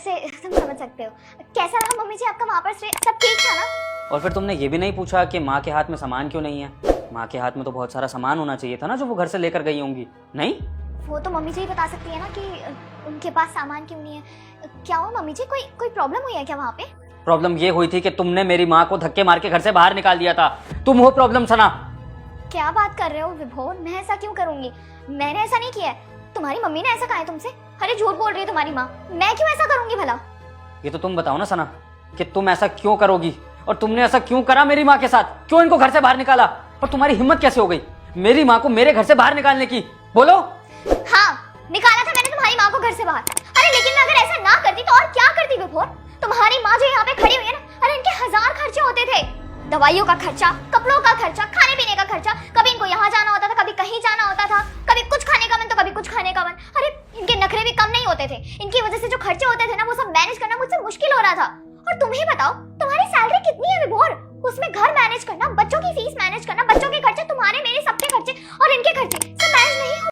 से तुम समझ सकते हो। कैसा रहा मम्मी जी आपका वहाँ पर स्टे? सब ठीक था ना? और फिर तुमने ये भी नहीं पूछा कि माँ के हाथ में सामान क्यों नहीं है। माँ के हाथ में तो बहुत सारा सामान होना चाहिए था ना जो वो घर से लेकर गई होंगी। नहीं, वो तो मम्मी जी ही बता सकती है ना कि उनके पास सामान क्यों नहीं है। क्या हुआ मम्मी जी, कोई प्रॉब्लम हुई है क्या वहाँ पे? प्रॉब्लम ये हुई थी कि तुमने मेरी माँ को धक्के मार के घर से बाहर निकाल दिया था। तुम हो प्रॉब्लम सना। क्या बात कर रहे हो विभोर, मैं ऐसा क्यों करूंगी? मैंने ऐसा नहीं किया है। तुम्हारी मम्मी ने ऐसा कहा है तुमसे? अरे झूठ बोल रही है तुम्हारी माँ, मैं क्यों ऐसा करूंगी भला? ये तो तुम बताओ ना सना कि तुम ऐसा क्यों करोगी, और तुमने ऐसा क्यों करा मेरी माँ के साथ? क्यों इनको घर से बाहर निकाला? और तुम्हारी हिम्मत कैसे हो गई मेरी माँ को मेरे घर से बाहर निकालने की? बोलो। हाँ, निकाला था मैंने तुम्हारी माँ को घर से बाहर। अरे लेकिन मैं अगर ऐसा ना करती तो और क्या करती विभोर? तुम्हारी माँ जो यहाँ पे खड़ी हुई है ना, अरे इनके 1000 खर्चे होते थे। दवाइयों का खर्चा, कपड़ों का खर्चा, खाने पीने का खर्चा। कभी इनको यहाँ जाना होता था, कभी कहीं जाना होता था, कभी कुछ खाने का मन तो कभी कुछ खाने का मन। अरे इनके नखरे भी कम नहीं होते थे। इनकी वजह से जो खर्चे होते थे ना, वो सब मैनेज करना मुझसे मुश्किल हो रहा था। और तुम ही बताओ, तुम्हारी सैलरी कितनी है विभोर? उसमें घर मैनेज करना, बच्चों की फीस मैनेज करना,